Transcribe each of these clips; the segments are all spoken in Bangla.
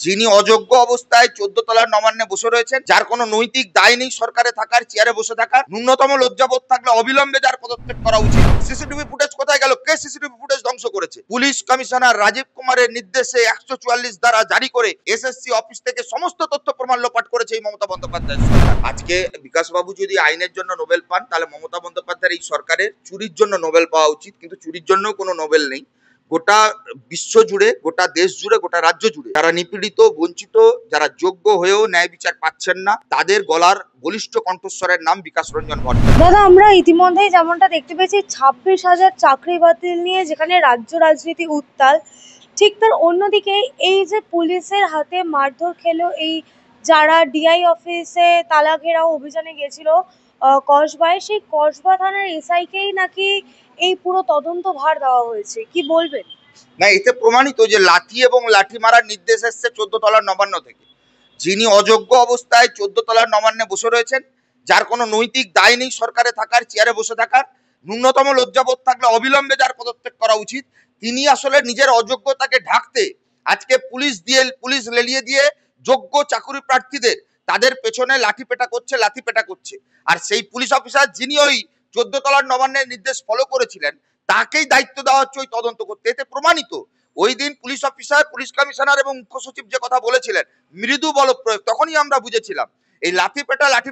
যিনি অযোগ্য অবস্থায় 14 তলার নবান্নে বসে রয়েছেন, যার কোনো নৈতিক দায় নেই সরকারে থাকার, চেয়ারে বসে থাকার, ন্যূনতম লজ্জাবোধ থাকলে অবিলম্বে যার পদত্যাগ করা উচিত। সিসিটিভি ফুটেজ কোথায় গেল? কে সিসিটিভি ফুটেজ ধ্বংস করেছে? পুলিশ কমিশনার রাজীব কুমারের নির্দেশে 144 ধারা জারি করে এসএসসি অফিস থেকে সমস্ত তথ্য প্রমাণ লোপাট করেছে এই মমতা বন্দ্যোপাধ্যায়ের সরকার। আজকে বিকাশবাবু যদি আইনের জন্য নোবেল পান, তাহলে মমতা বন্দ্যোপাধ্যায়ের এই সরকারের চুরির জন্য নোবেল পাওয়া উচিত, কিন্তু চুরির জন্য কোনো নোবেল নেই। গোটা বিশ্ব জুড়ে, গোটা দেশ জুড়ে, গোটা রাজ্য জুড়ে যারা নিপীড়িত, বঞ্চিত, যারা যোগ্য হয়েও ন্যায় বিচার পাচ্ছেন না, তাদের গলার বলিষ্ঠ কণ্ঠস্বরের নাম বিকাশ রঞ্জন ভট্টাচার্য। দাদা, আমরা ইতিমধ্যেই যেমনটা দেখতে পেয়েছি 26,000 চাকরি বাতিল নিয়ে যেখানে রাজ্য রাজনীতি উত্তাল, ঠিক তার অন্যদিকে এই যে পুলিশের হাতে মারধর খেলো এই যারা ডিআই অফিসে তালা ঘেরাও অভিযানে গেছিল কসবায়, সেই কসবা থানার এসআইকেই নাকি এই পুরো তদন্ত ভার দেওয়া হয়েছে, কি বলবেন? না, এতে প্রমাণিত যে লাঠি এবং লাঠি মারার নির্দেশ এসছে 14 তলার নবান্ন থেকে। যিনি অযোগ্য অবস্থায় 14 তলার নবান্নে বসে রয়েছেন, যার কোনো নৈতিক দায় নেই সরকারে থাকার, চেয়ারে বসে থাকার, ন্যূনতম লজ্জাবোধ থাকলে অবিলম্বে যার পদত্যাগ করা উচিত, তিনি আসলে নিজের অযোগ্যতাকে ঢাকতে আজকে পুলিশ লেলিয়ে দিয়ে যোগ্য চাকুরি প্রার্থীদের তাদের পেছনে লাঠি পেটা করছে। আর সেই পুলিশ অফিসার যিনি ওই 14 তলার নবান্নের নির্দেশ ফলো করেছিলেন, তাকেই দায়িত্ব দেওয়া হচ্ছে ওই তদন্ত করতে। এতে প্রমাণিত ওই দিন পুলিশ অফিসার, পুলিশ কমিশনার এবং মুখ্য সচিব যে কথা বলেছিলেন মৃদু বল প্রয়োগ, তখনই আমরা বুঝেছিলাম এই লাঠি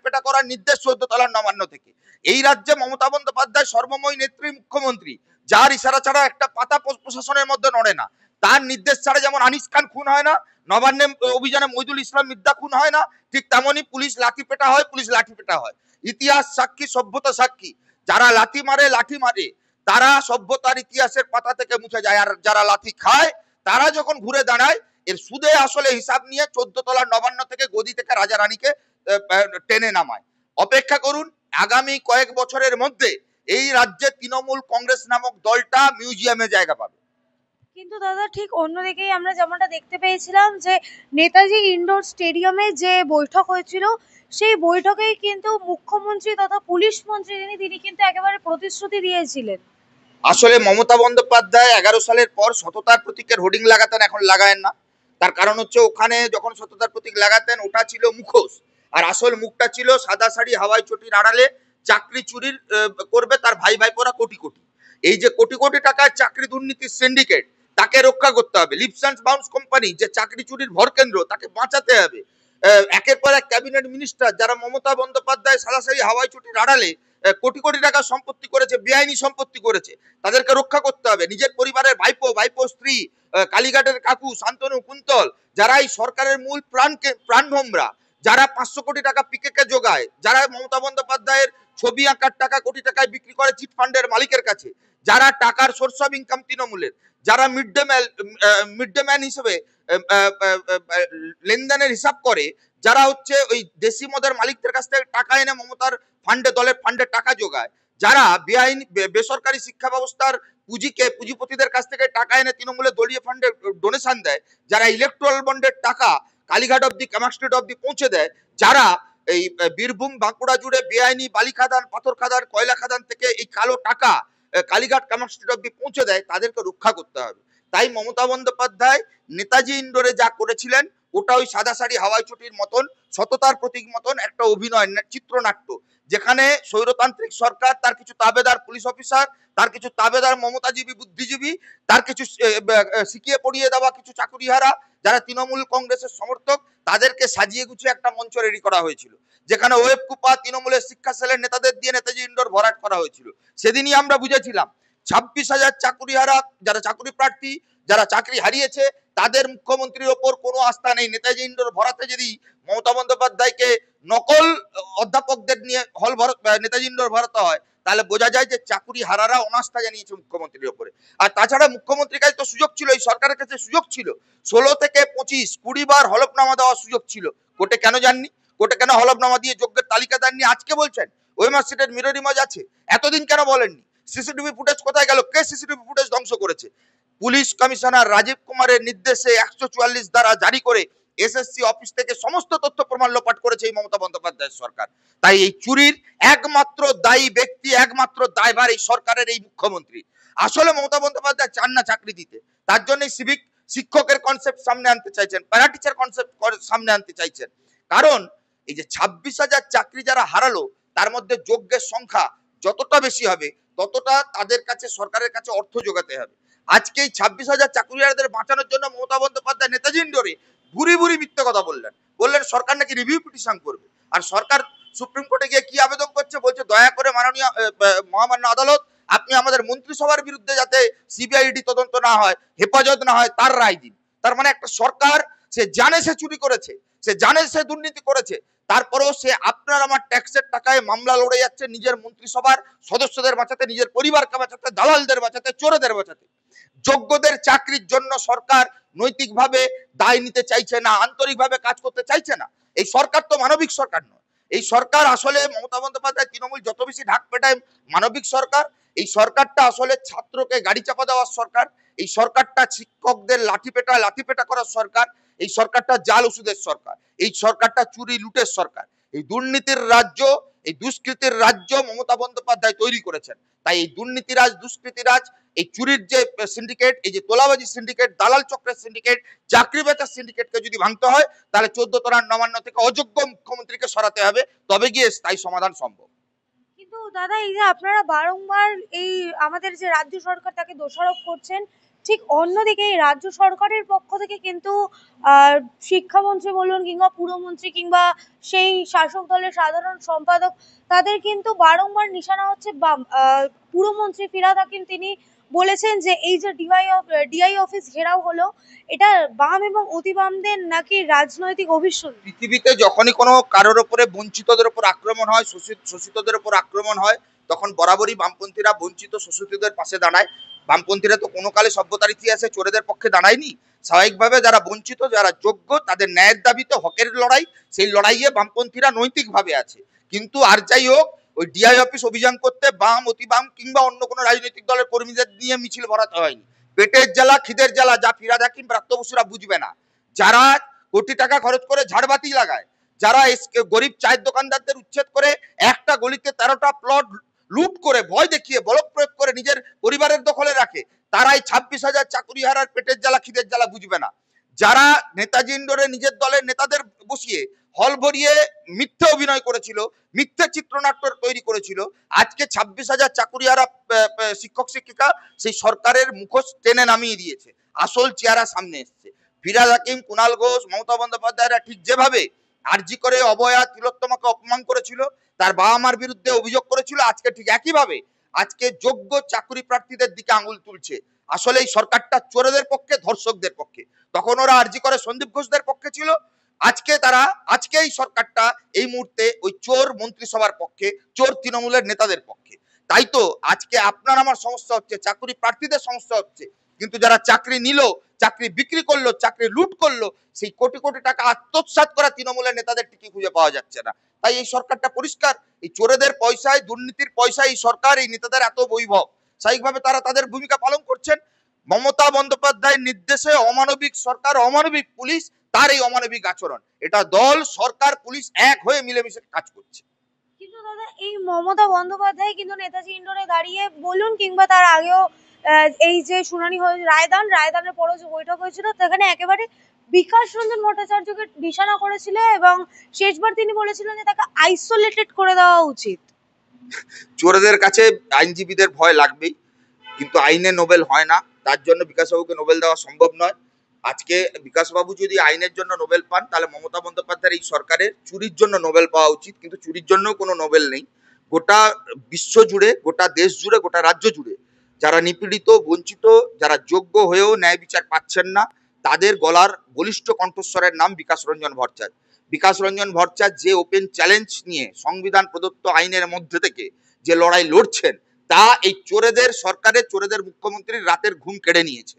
পেটা করার নির্দেশ 14 তলার নবান্ন থেকে। এই রাজ্যে মমতা বন্দ্যোপাধ্যায় সর্বময় নেত্রী, মুখ্যমন্ত্রী, যার ইশারা ছাড়া একটা পাতা প্রশাসনের মধ্যে নড়ে না। তার নির্দেশ ছাড়া যেমন আনিস খান খুন হয় না, নবান্নে অভিযানে মইদুল ইসলাম মিদ্দা খুন হয় না, ঠিক তেমনই পুলিশ লাঠি পেটা হয়। ইতিহাস সাক্ষী, সভ্যতা সাক্ষী, যারা লাঠি মারে তারা সভ্যতার ইতিহাসের পাতা থেকে মুছে যায়, আর যারা লাঠি খায় তারা যখন ঘুরে দাঁড়ায় এর সুদে আসলে হিসাব নিয়ে 14 তলার নবান্ন থেকে গদি থেকে রাজা রানীকে টেনে নামায়। অপেক্ষা করুন, আগামী কয়েক বছরের মধ্যে এই রাজ্যে তৃণমূল কংগ্রেস নামক দলটা মিউজিয়ামে জায়গা পাবে। কিন্তু দাদা, ঠিক অন্যদিকেই আমরা যেমনটা দেখতে পেয়েছিলাম যে নেতাজি ইনডোর স্টেডিয়ামে যে বৈঠক হয়েছিল, সেই বৈঠকেই কিন্তু মুখ্যমন্ত্রী তথা পুলিশ মন্ত্রী তিনি কিন্তু একেবারে প্রতিশ্রুতি দিয়েছিলেন। আসলে মমতা বন্দ্যোপাধ্যায় 11 সালের পর সততার প্রতীকের হোর্ডিং লাগাতেন, এখন লাগায়েন না। তার কারণ হচ্ছে ওখানে যখন সততার প্রতীক লাগাতেন ওটা ছিল মুখোশ, আর আসল মুখটা ছিল সাদা শাড়ি হাওয়াই চটির আড়ালে চাকরি চুরির করবে তার ভাই ভাইপোরা কোটি কোটি। এই যে কোটি কোটি টাকার চাকরি দুর্নীতির সিন্ডিকেট, তাকে রক্ষা করতে হবে। লিপস অ্যান্ড বাউন্স কোম্পানি যে চাকরি চুরির ভরকেন্দ্র, তাকে বাঁচাতে হবে। একের পর এক ক্যাবিনেট মিনিস্টার যারা মমতা বন্দ্যোপাধ্যায় সাদা শাড়ি হাওয়াই চটির আড়ালে কোটি কোটি টাকা সম্পত্তি করেছে, বেআইনি সম্পত্তি করেছে, তাদেরকে রক্ষা করতে হবে। নিজের পরিবারের ভাইপো স্ত্রী, কালীঘাটের কাকু শান্তনু কুন্তল, যারা এই সরকারের মূল প্রাণভোমরা, যারা 500 কোটি টাকা পিকেকে যোগায়, যারা মমতা বন্দ্যোপাধ্যায়ের ছবি আঁকার টাকা কোটি টাকায় বিক্রি করে চিট ফান্ডের মালিকের কাছে, যারা টাকার সোর্স অফ ইনকাম তৃণমূলের, যারা মিড ডে ম্যান হিসেবে লেনদেনের হিসাব করে, যারা হচ্ছে ওই দেশি মদের মালিকদের কাছ থেকে টাকা এনে মমতার দলের ফান্ডে টাকা যোগায়, যারা বেআইনি বেসরকারি শিক্ষা ব্যবস্থার পুঁজিপতিদের কাছ থেকে টাকা এনে তৃণমূলের দলীয় ফান্ডে ডোনেশন দেয়, যারা ইলেকট্রাল বন্ডের টাকা কালীঘাট অব্দি, কামাক স্ট্রিট অব্দি পৌঁছে দেয়, যারা এই বীরভূম বাঁকুড়া জুড়ে বেআইনি বালি খাদান, পাথর খাদান, কয়লা খাদান থেকে এই কালো টাকা কালীঘাট কামাক স্ট্রিট অব্দি পৌঁছে দেয়, তাদেরকে রক্ষা করতে হবে। তাই মমতা বন্দ্যোপাধ্যায় নেতাজি ইন্ডোরে যা করেছিলেন ওটা ওই সাদা শাড়ি হাওয়াই চটির মতন, সততার প্রতীক মতন একটা অভিনয়, চিত্রনাট্য, যেখানে স্বৈরতান্ত্রিক সরকার, তার কিছু তাবেদার পুলিশ অফিসার, তার কিছু তাবেদার মমতাজীবী বুদ্ধিজীবী, তার কিছু শিখিয়ে পড়িয়ে দেওয়া কিছু চাকুরিহারা যারা তৃণমূল কংগ্রেসের সমর্থক, তাদেরকে সাজিয়ে গুছিয়ে একটা মঞ্চ রেডি করা হয়েছিল, যেখানে ওয়েব কুপা তৃণমূলের শিক্ষা সেলের নেতাদের দিয়ে নেতাজি ইন্ডোর ভরাট করা হয়েছিল। সেদিনই আমরা বুঝেছিলাম 26,000 চাকুরিহারা, যারা চাকরি প্রার্থী, যারা চাকরি হারিয়েছে, তাদের মুখ্যমন্ত্রীর ওপর কোনো আস্থা নেই। নেতাজি ইন্ডোর ভরাতে যদি মমতা বন্দ্যোপাধ্যায়কে নকল অধ্যাপকদের নিয়ে নেতাজি ইন্ডোর ভরাতে হয়, তাহলে বোঝা যায় যে চাকুরি হারারা অনাস্থা জানিয়েছে মুখ্যমন্ত্রীর উপরে। আর তাছাড়া মুখ্যমন্ত্রীর কাছে তো সুযোগ ছিল, এই সরকারের কাছে সুযোগ ছিল 16 থেকে 25 20 বার হলফনামা দেওয়ার সুযোগ ছিল। কোর্টে কেন যাননি? কোর্টে কেন হলফনামা দিয়ে যোগ্যের তালিকা দেননি? আজকে বলছেন ওএমআর সিটের মিরর ইমেজ আছে, এতদিন কেন বলেননি? সিসিটিভি ফুটেজ কোথায় গেল? কে সিসিটিভি ফুটেজ ধ্বংস করেছে? পুলিশ কমিশনার রাজীব কুমারের নির্দেশে 144 ধারা জারি করে এসএসসি অফিস থেকে সমস্ত তথ্য প্রমাণ লোপাট করেছে এই মমতা বন্দ্যোপাধ্যায়ের সরকার। তাই এই চুরির একমাত্র দায়ী ব্যক্তি, একমাত্র দায়ভার এই সরকারের, এই মুখ্যমন্ত্রী। আসলে মমতা বন্দ্যোপাধ্যায় চান না চাকরি দিতে, তার জন্য সিভিক শিক্ষকের কনসেপ্ট সামনে আনতে চাইছেন, প্যারা টিচার কনসেপ্ট সামনে আনতে চাইছেন। কারণ এই যে 26,000 চাকরি যারা হারালো, তার মধ্যে যোগ্যের সংখ্যা যতটা বেশি হবে ততটা তাদের কাছে সরকারের কাছে অর্থ যোগাতে হবে। আজকে এই 26,000 চাকরিহারাদের বাঁচানোর জন্য মমতা বন্দ্যোপাধ্যায় নেতাজি ইন্ডোরে ভুরি ভুরি মিথ্যে কথা বললেন সরকার নাকি রিভিউ পিটিশন করবে। আর সরকার সুপ্রিম কোর্টে গিয়ে কি আবেদন করছে, বলছে দয়া করে মাননীয় মহামান্য আদালত আপনি আমাদের মন্ত্রিসভার বিরুদ্ধে যাতে সিবিআইডি তদন্ত না হয়, হেফাজত না হয়, তার রায় দিন। তার মানে একটা সরকার, সে জানে সে চুরি করেছে, সে জানে সে দুর্নীতি করেছে, তারপরেও সে আপনার আমার ট্যাক্সের টাকায় মামলা লড়ে যাচ্ছে নিজের মন্ত্রিসভার সদস্যদের বাঁচাতে, নিজের পরিবারকে বাঁচাতে, দালালদের বাঁচাতে, চোরেদের বাঁচাতে। যোগ্যদের চাকরির জন্য সরকার নৈতিকভাবে দায় নিতে চাইছে না, আন্তরিকভাবে কাজ করতে চাইছে না। এই সরকার তো মানবিক সরকার নয়। এই সরকার আসলে মমতা বন্দ্যোপাধ্যায় তৃণমূল যত বেশি ঢাক পেটায় মানবিক সরকার, এই সরকারটা আসলে ছাত্রকে গাড়ি চাপা দেওয়ার সরকার, এই সরকারটা শিক্ষকদের লাঠি পেটা করার সরকার, এই সরকারটা জাল ওষুধের সরকার, এই সরকারটা চুরি লুটের সরকার। এই দুর্নীতির রাজ্য, এই দুষ্কৃতির রাজ্য মমতা বন্দ্যোপাধ্যায় তৈরি করেছেন। তাই এই দুর্নীতিরাজ, দুষ্কৃতিরাজ, এই চুরির যে সিন্ডিকেট, এই যে তোলাবাজি সিন্ডিকেট, দালাল চক্রের সিন্ডিকেট, চাকরি বেচার সিন্ডিকেটকে যদি ভাঙতে হয়, তাহলে 14 তলার নবান্ন থেকে অযোগ্য মুখ্যমন্ত্রীকে সরাতে হবে, তবে গিয়ে স্থায়ী সমাধান সম্ভব। কিন্তু দাদা, এই যে আপনারা বারংবার এই আমাদের যে রাজ্য সরকার তাকে দোষারোপ করছেন, ঠিক অন্যদিকে এই রাজ্য সরকারের পক্ষ থেকে কিন্তু শিক্ষামন্ত্রী বলুন কিংবা পুরমন্ত্রী কিংবা সেই শাসক দলের সাধারণ সম্পাদক, তাদের কিন্তু বারংবার নিশানা হচ্ছে বাম। পুরমন্ত্রী ফিরহাদ হাকিম তিনি বলেছেন যে এই যে ডিআই অফিস ঘেরাও হলো, এটা বাম এবং অতি বামদের নাকি রাজনৈতিক অভিসন্ধি। পৃথিবীতে যখনই কোনো কারোর উপরে বঞ্চিতদের উপর আক্রমণ হয়, শোষিতদের উপর আক্রমণ হয়, তখন বরাবরই বামপন্থীরা বঞ্চিত শোষিতদের পাশে দাঁড়ায়। বামপন্থীরা তো কোনো কালে সভ্যতার ইতিহাসে চোরেদের পক্ষে দাঁড়ায়নি। স্বাভাবিকভাবে যারা বঞ্চিত, যারা যোগ্য, তাদের ন্যায়ের দাবিতে হকের লড়াই, সেই লড়াইয়ে বামপন্থীরা নৈতিকভাবে আছে। কিন্তু আর যাই হোক, ওই ডিআই অফিস অভিযান করতে বাম, অতি বাম কিংবা অন্য কোনো রাজনৈতিক দলের কর্মীদের নিয়ে মিছিল ভরাতে হয়নি। পেটের জ্বালা, খিদের জ্বালা যা ফিরহাদ হাকিম, ব্রাত্য বসুরা বুঝবে না। যারা কোটি টাকা খরচ করে ঝাড়বাতি লাগায়, যারা গরিব চায়ের দোকানদারদের উচ্ছেদ করে একটা গলিতে 13টা প্লট লুট করে, ভয় দেখিয়ে, বল প্রয়োগ করে নিজের পরিবারের দখলে রাখে, তারাই 26,000 চাকরি হারার পেটের জ্বালা, খিদের জ্বালা বুঝবে না। যারা নেতাজি ইন্ডোরে নিজের দলের নেতাদের বসিয়ে হল ভরিয়ে মিথ্যে অভিনয় করেছিল, মিথ্যে চিত্রনাট্য তৈরি করেছিল, আজকে 26,000 চাকুরিহারা শিক্ষক শিক্ষিকা সেই সরকারের মুখোশ টেনে নামিয়ে দিয়েছে, আসল চেহারা সামনে এসছে। ফিরহাদ হাকিম, কুণাল ঘোষ, মমতা বন্দ্যোপাধ্যায়রা ঠিক যেভাবে আরজি করে অভয়া তিলোত্তমাকে অপমান করেছিল, তার বাবা মার বিরুদ্ধে অভিযোগ করেছিল, আজকে ঠিক একইভাবে আজকে যোগ্য চাকরি প্রার্থীদের দিকে আঙুল তুলছে। আসলে এই সরকারটা চোরেদের পক্ষে, ধর্ষকদের পক্ষে। তখন ওরা আরজি করে সন্দীপ ঘোষদের পক্ষে ছিল, আজকে এই সরকারটা এই মুহূর্তে ওই চোর মন্ত্রিসভার পক্ষে, চোর তৃণমূলের নেতাদের পক্ষে। তাই তো আজকে আপনার আমার সমস্যা হচ্ছে, চাকরি প্রার্থীদের সমস্যা হচ্ছে, কিন্তু যারা চাকরি নিল, চাকরি বিক্রি করলো, চাকরি লুট করলো, সেই কোটি কোটি টাকা আত্মসাৎ করা তৃণমূলের নেতাদের টিকি খুঁজে পাওয়া যাচ্ছে না। তাই এই সরকারটা পরিষ্কার, এই চোরেদের পয়সায়, দুর্নীতির পয়সায় এই সরকার, এই নেতাদের এত বৈভব। স্বাভাবিকভাবে তারা তাদের ভূমিকা পালন করছেন। মমতা বন্দ্যোপাধ্যায়ের নির্দেশে অমানবিক সরকার, অমানবিক পুলিশ, তার এই অমানবিক আচরণ, এটা দল, সরকার, পুলিশ এক হয়ে মিলেমিশে কাজ করছে। কিন্তু দাদা, এই মমতা বন্দ্যোপাধ্যায় কিন্তু নেতাজি ইন্ডোরে দাঁড়িয়ে বলুন কিংবা তার আগেও এই যে শুনানি হয়ে রায়দানের পরও যে বৈঠক হয়েছিল, সেখানে একেবারে বিকাশ রঞ্জন ভট্টাচার্যকে নিশানা করেছিল এবং শেষবার তিনি বলেছিলেন যে তাকে আইসোলেটেড করে দেওয়া উচিত। চোরেদের কাছে আইনজীবীদের ভয় লাগবেই, কিন্তু আইনে নোবেল হয় না, তার জন্য বিকাশবাবুকে নোবেল দেওয়া সম্ভব নয়। আজকে বিকাশবাবু যদি আইনের জন্য নোবেল পান, তাহলে মমতা বন্দ্যোপাধ্যায়ের এই সরকারের চুরির জন্য নোবেল পাওয়া উচিত, কিন্তু চুরির জন্য কোনো নোবেল নেই। গোটা বিশ্ব জুড়ে, গোটা দেশ জুড়ে, গোটা রাজ্য জুড়ে যারা নিপীড়িত, বঞ্চিত, যারা যোগ্য হয়েও ন্যায় বিচার পাচ্ছেন না, তাদের গলার বলিষ্ঠ কণ্ঠস্বরের নাম বিকাশ রঞ্জন ভট্টাচার্য। বিকাশ রঞ্জন ভট্টাচার্য যে ওপেন চ্যালেঞ্জ নিয়ে সংবিধান প্রদত্ত আইনের মধ্যে থেকে যে লড়াই লড়ছেন, তা এই চোরেদের সরকারের, চোরেদের মুখ্যমন্ত্রীর রাতের ঘুম কেড়ে নিয়েছে।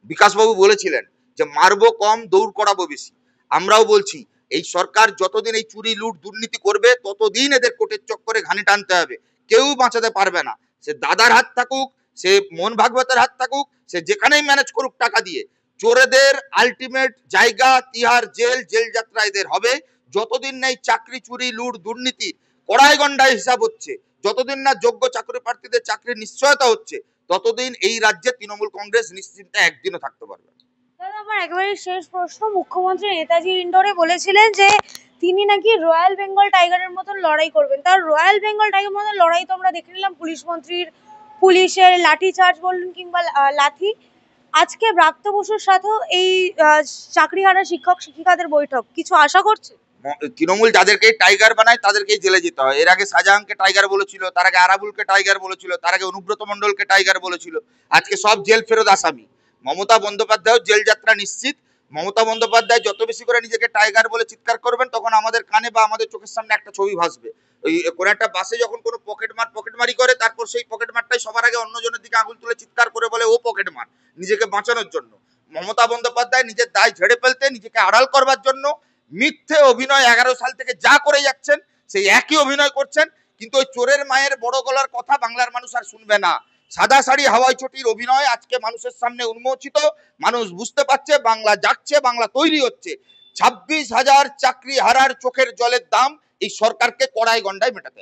বিকাশবাবু বলেছিলেন যে মারবো কম, দৌড় করাবো বেশি। আমরাও বলছি, এই সরকার যতদিন এই চুরি লুট দুর্নীতি করবে, ততদিন এদের কোটের চক্করে ঘানি টানতে হবে, কেউ বাঁচাতে পারবে না। সে দাদার হাত থাকুক, সে মোহন ভাগবতের হাত থাকুক, সে যেখানেই ম্যানেজ করুক টাকা দিয়ে, চোরেদের আলটিমেট জায়গা তিহার জেল, জেল যাত্রা এদের হবে। যতদিন না এই চাকরি, চুরি, লুট, দুর্নীতি কড়াই গন্ডায় হিসাব হচ্ছে, যতদিন না যোগ্য চাকরি প্রার্থীদের চাকরির নিশ্চয়তা হচ্ছে, ততদিন এই রাজ্যে তৃণমূল কংগ্রেস নিশ্চিন্তে একদিনও থাকতে পারবে। দাদা, আমার একেবারে শেষ প্রশ্ন। মুখ্যমন্ত্রী নেতাজি ইন্ডোরে বলেছিলেন যে তিনি নাকি রয়্যাল বেঙ্গল টাইগারের মতন লড়াই করবেন। তার রয়্যাল বেঙ্গল টাইগারের মতন লড়াই তো আমরা দেখে নিলাম পুলিশ মন্ত্রীর, পুলিশের লাঠি চার্জ বলুন কিংবা লাঠি। আজকে ব্রাত্য বসুর সাথেও এই চাকরিহারা শিক্ষক শিক্ষিকাদের বৈঠক, কিছু আশা করছে? তৃণমূল যাদেরকে টাইগার বানায় তাদেরকেই জেলে যেতে হয়। এর আগে শাহজাহানকে টাইগার বলেছিল, তার আগে আরাবুলকে টাইগার বলেছিল, তার আগে অনুব্রত মণ্ডলকে টাইগার বলেছিল। আজকে সব জেল ফেরত আসামি। মমতা বন্দ্যোপাধ্যায় জেল যাত্রা নিশ্চিত। মমতা বন্দ্যোপাধ্যায় যত বেশি করে নিজেকে টাইগার বলে চিৎকার করবেন, তখন আমাদের কানে বা আমাদের চোখের সামনে একটা ছবি ভাসবে। ওই কোন একটা বাসে যখন কোনো পকেটমারি করে, তারপর সেই পকেটমারটাই সবার আগে অন্যজনের দিকে আঙুল তুলে চিৎকার করে বলে ও পকেটমার, নিজেকে বাঁচানোর জন্য। মমতা বন্দ্যোপাধ্যায় নিজের দায় ঝেড়ে ফেলতে, নিজেকে আড়াল করবার জন্য মিথ্যে অভিনয় 11 সাল থেকে যা করে যাচ্ছেন সেই একই অভিনয় করছেন। কিন্তু ওই চোরের মায়ের বড় গলার কথা বাংলার মানুষ আর শুনবে না। সাদা শাড়ি হাওয়াই চটির অভিনয় আজকে মানুষের সামনে উন্মোচিত। মানুষ বুঝতে পারছে বাংলা যাচ্ছে, বাংলা তৈরি হচ্ছে। 26,000 চাকরি হারার চোখের জলের দাম এই সরকারকে কড়াই গন্ডায় মেটাতে